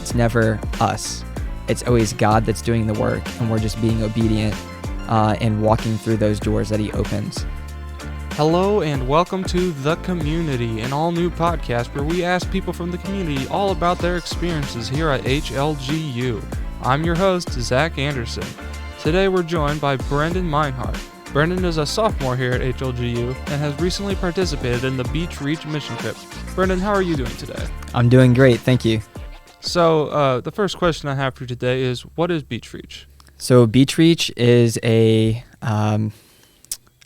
It's never us. It's always God that's doing the work, and we're just being obedient and walking through those doors that He opens. Hello and welcome to The Community, an all-new podcast where we ask people from the community all about their experiences here at HLGU. I'm your host, Zach Anderson. Today we're joined by Brendan Meinhardt. Brendan is a sophomore here at HLGU and has recently participated in the Beach Reach mission trip. Brendan, how are you doing today? I'm doing great, thank you. So the first question I have for you today is, what is Beach Reach? So Beach Reach is a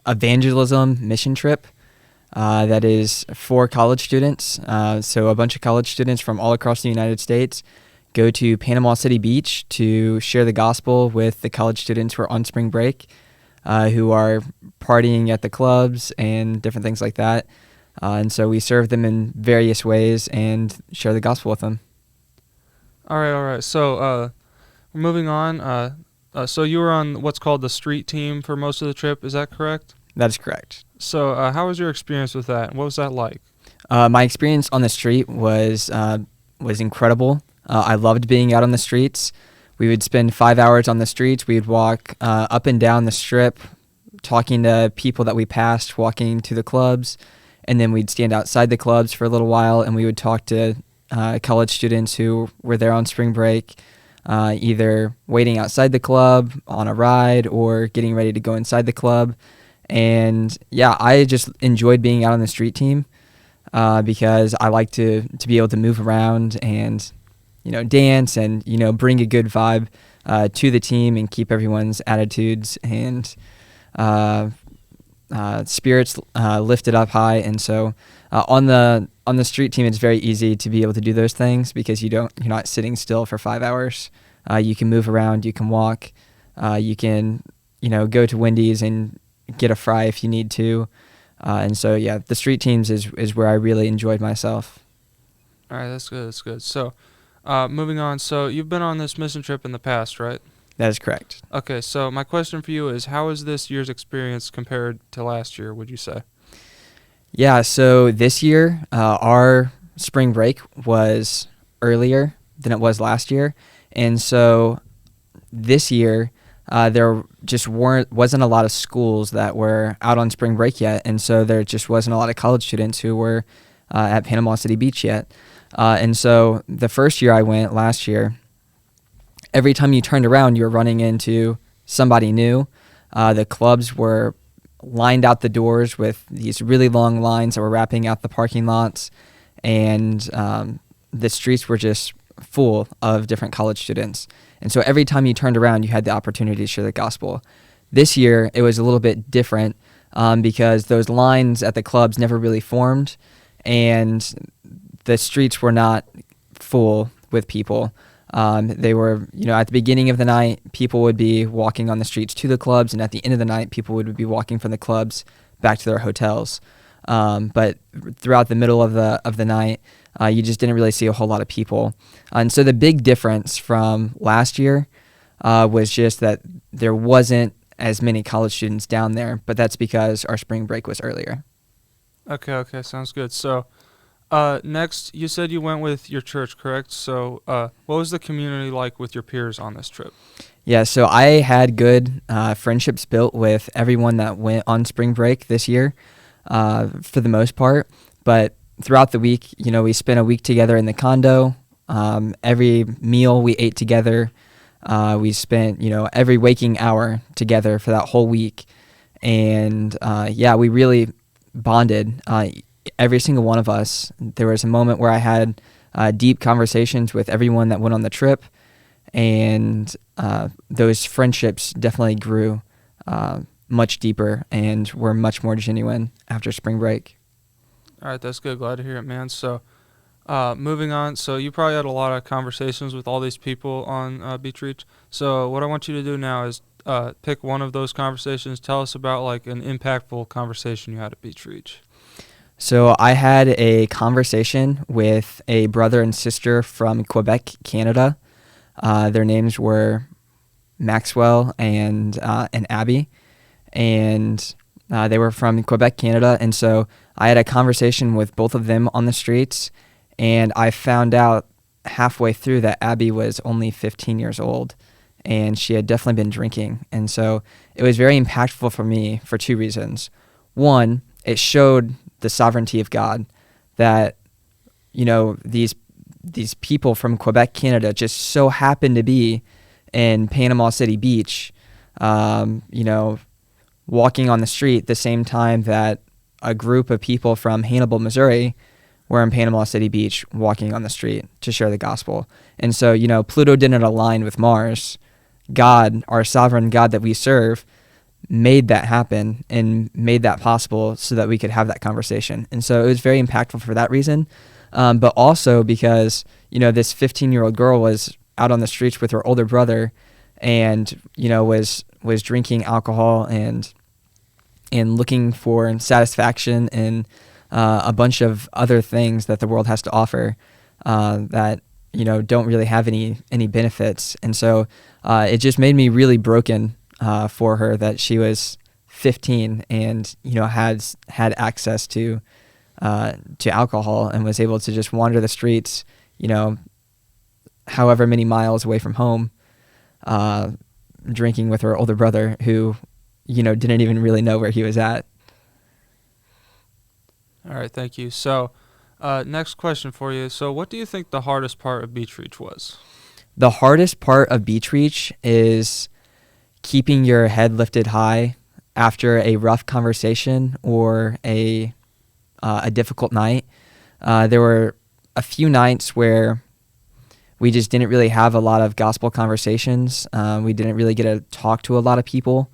evangelism mission trip that is for college students. So a bunch of college students from all across the United States go to Panama City Beach to share the gospel with the college students who are on spring break, who are partying at the clubs and different things like that. And so we serve them in various ways and share the gospel with them. All right. So moving on. So you were on what's called the street team for most of the trip. Is that correct? That is correct. So how was your experience with that? What was that like? My experience on the street was incredible. I loved being out on the streets. We would spend 5 hours on the streets. We'd walk up and down the strip, talking to people that we passed, walking to the clubs, and then we'd stand outside the clubs for a little while, and we would talk to college students who were there on spring break, either waiting outside the club on a ride or getting ready to go inside the club. And yeah, I just enjoyed being out on the street team because I like to be able to move around and, dance and, bring a good vibe to the team and keep everyone's attitudes and spirits lifted up high. And so on the street team, it's very easy to be able to do those things because you're not sitting still for 5 hours. You can move around, you can walk, you can, go to Wendy's and get a fry if you need to. And so, yeah, the street teams is where I really enjoyed myself. All right, that's good. So moving on. So you've been on this mission trip in the past, right? That is correct. Okay, so my question for you is, how is this year's experience compared to last year, would you say? Yeah, so this year, our spring break was earlier than it was last year. And so this year, there just wasn't a lot of schools that were out on spring break yet. And so there just wasn't a lot of college students who were at Panama City Beach yet. And so the first year I went last year, every time you turned around, you were running into somebody new. The clubs were lined out the doors with these really long lines that were wrapping out the parking lots, and the streets were just full of different college students. And so every time you turned around, you had the opportunity to share the gospel. This year, it was a little bit different because those lines at the clubs never really formed, and the streets were not full with people. They were, at the beginning of the night, people would be walking on the streets to the clubs, and at the end of the night, people would be walking from the clubs back to their hotels. But throughout the middle of the night, you just didn't really see a whole lot of people. And so the big difference from last year was just that there wasn't as many college students down there, but that's because our spring break was earlier. Okay, sounds good. So next, you said you went with your church, correct? So what was the community like with your peers on this trip? Yeah, so I had good friendships built with everyone that went on spring break this year for the most part. But throughout the week, we spent a week together in the condo. Every meal we ate together. We spent, every waking hour together for that whole week. And we really bonded. Every single one of us. There was a moment where I had deep conversations with everyone that went on the trip, and those friendships definitely grew much deeper and were much more genuine after spring break. All right, that's good. Glad to hear it, man. So moving on. So you probably had a lot of conversations with all these people on Beach Reach. So what I want you to do now is pick one of those conversations. Tell us about like an impactful conversation you had at Beach Reach. So I had a conversation with a brother and sister from Quebec, Canada. Their names were Maxwell and Abby, and They were from Quebec, Canada, and so I had a conversation with both of them on the streets, and I found out halfway through that Abby was only 15 years old, and she had definitely been drinking. And so it was very impactful for me for two reasons. One, it showed the sovereignty of God, that, you know, these people from Quebec, Canada just so happened to be in Panama City Beach, you know, walking on the street the same time that a group of people from Hannibal, Missouri were in Panama City Beach walking on the street to share the gospel. And so, you know, Pluto didn't align with Mars. God, our sovereign God that we serve, made that happen and made that possible so that we could have that conversation. And so it was very impactful for that reason. But also because, you know, this 15-year-old girl was out on the streets with her older brother and, you know, was drinking alcohol and looking for satisfaction and a bunch of other things that the world has to offer that, you know, don't really have any benefits. And so it just made me really broken for her that she was 15 and, you know, had access to alcohol and was able to just wander the streets, you know, however many miles away from home, drinking with her older brother who, you know, didn't even really know where he was at. All right, thank you. So, next question for you. So, what do you think the hardest part of Beach Reach was? The hardest part of Beach Reach is keeping your head lifted high after a rough conversation or a difficult night. There were a few nights where we just didn't really have a lot of gospel conversations. We didn't really get to talk to a lot of people.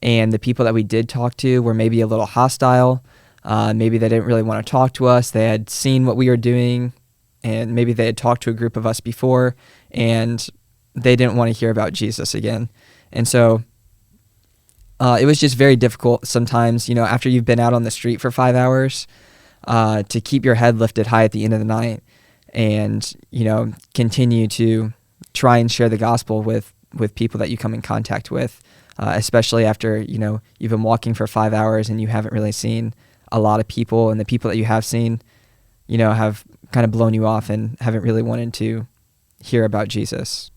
And the people that we did talk to were maybe a little hostile. Maybe they didn't really want to talk to us. They had seen what we were doing, and maybe they had talked to a group of us before, and they didn't want to hear about Jesus again. And so it was just very difficult sometimes, you know, after you've been out on the street for 5 hours, to keep your head lifted high at the end of the night and, you know, continue to try and share the gospel with people that you come in contact with, especially after, you know, you've been walking for 5 hours and you haven't really seen a lot of people, and the people that you have seen, you know, have kind of blown you off and haven't really wanted to hear about Jesus.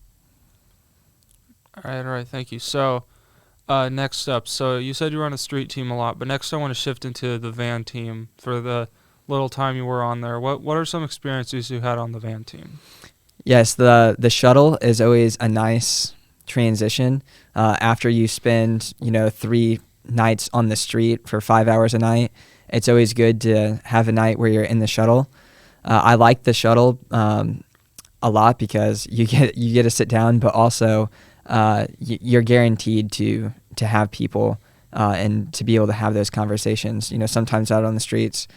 All right, thank you. So, next up, so you said you were on a street team a lot, but next I want to shift into the van team for the little time you were on there. What are some experiences you had on the van team? Yes, the shuttle is always a nice transition after you spend, you know, 3 nights on the street for 5 hours a night. It's always good to have a night where you're in the shuttle. I like the shuttle a lot because you get to sit down, but also you're guaranteed to have people and to be able to have those conversations. You know, sometimes out on the streets,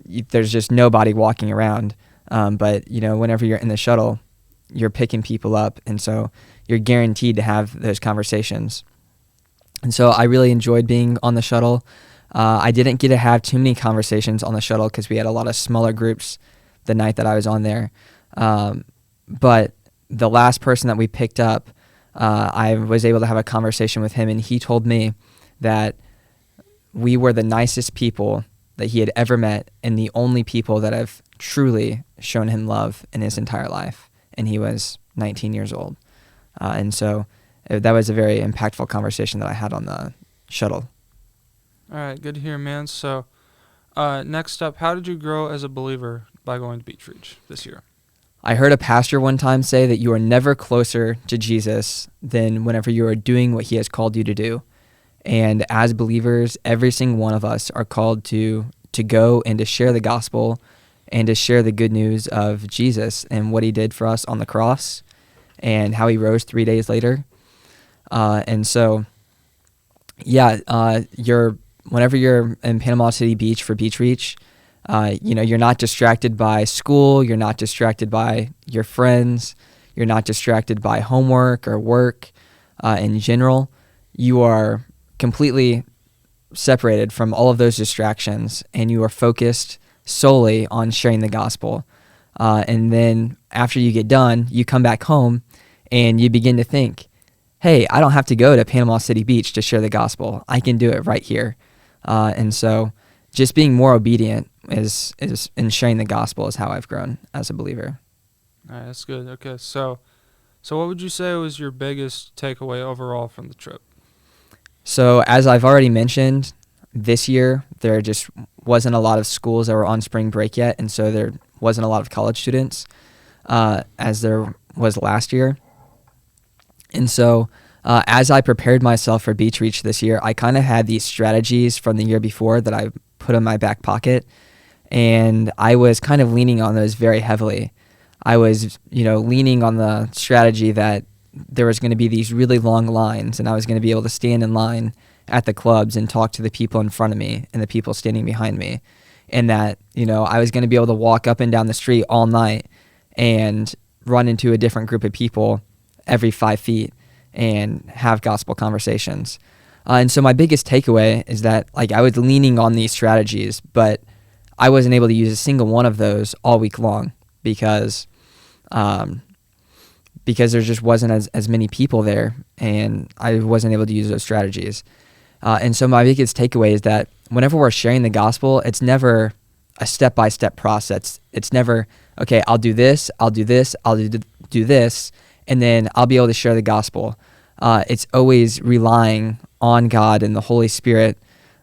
there's just nobody walking around. But, you know, whenever you're in the shuttle, you're picking people up, and so you're guaranteed to have those conversations. And so I really enjoyed being on the shuttle. I didn't get to have too many conversations on the shuttle because we had a lot of smaller groups the night that I was on there. But the last person that we picked up, I was able to have a conversation with him, and he told me that we were the nicest people that he had ever met and the only people that have truly shown him love in his entire life. And he was 19 years old. And so that was a very impactful conversation that I had on the shuttle. All right, good to hear, man. So, next up, how did you grow as a believer by going to Beach Reach this year? I heard a pastor one time say that you are never closer to Jesus than whenever you are doing what he has called you to do. And as believers, every single one of us are called to go and to share the gospel and to share the good news of Jesus and what he did for us on the cross and how he rose 3 days later. And so, whenever you're in Panama City Beach for Beach Reach, you know, you're not distracted by school, you're not distracted by your friends, you're not distracted by homework or work in general. You are completely separated from all of those distractions, and you are focused solely on sharing the gospel. And then after you get done, you come back home and you begin to think, hey, I don't have to go to Panama City Beach to share the gospel. I can do it right here. And so just being more obedient is in sharing the gospel is how I've grown as a believer. All right, that's good. Okay, so what would you say was your biggest takeaway overall from the trip? So as I've already mentioned, this year there just wasn't a lot of schools that were on spring break yet, and so there wasn't a lot of college students as there was last year. And so as I prepared myself for Beach Reach this year, I kind of had these strategies from the year before that I put in my back pocket, and I was kind of leaning on those very heavily. I was, leaning on the strategy that there was going to be these really long lines, and I was going to be able to stand in line at the clubs and talk to the people in front of me and the people standing behind me, and that, I was going to be able to walk up and down the street all night and run into a different group of people every 5 feet and have gospel conversations. And so my biggest takeaway is that I was leaning on these strategies, but I wasn't able to use a single one of those all week long because there just wasn't as many people there, and I wasn't able to use those strategies. And so my biggest takeaway is that whenever we're sharing the gospel, it's never a step-by-step process. It's never, okay, I'll do this, I'll do this, I'll do this, and then I'll be able to share the gospel. It's always relying on God and the Holy Spirit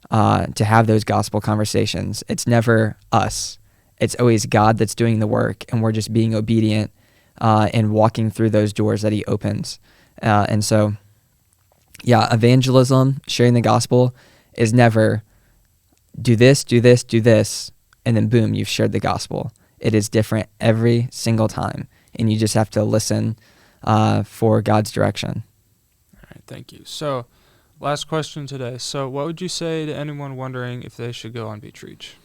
to have those gospel conversations. It's never us. It's always God that's doing the work, and we're just being obedient and walking through those doors that he opens. And so, evangelism, sharing the gospel, is never do this, do this, do this, and then boom, you've shared the gospel. It is different every single time, and you just have to listen for God's direction. All right, thank you. So, last question today. So, what would you say to anyone wondering if they should go on Beach Reach?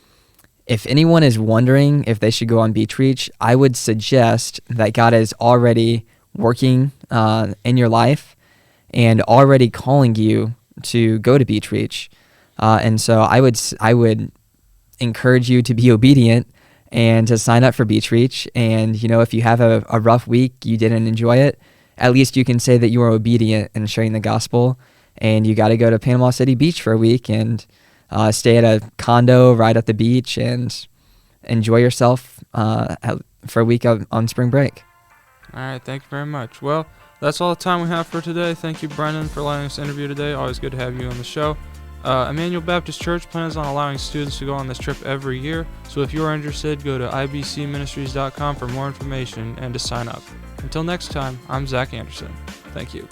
If anyone is wondering if they should go on Beach Reach, I would suggest that God is already working in your life and already calling you to go to Beach Reach. And so I would encourage you to be obedient and to sign up for Beach Reach. And, if you have a rough week, you didn't enjoy it, at least you can say that you are obedient in sharing the gospel, and you got to go to Panama City Beach for a week and stay at a condo right at the beach and enjoy yourself for a week on spring break. All right, thank you very much. Well, that's all the time we have for today. Thank you, Brendan, for allowing us to interview today. Always good to have you on the show. Emmanuel Baptist Church plans on allowing students to go on this trip every year, so if you're interested, go to ibcministries.com for more information and to sign up. Until next time, I'm Zach Anderson. Thank you.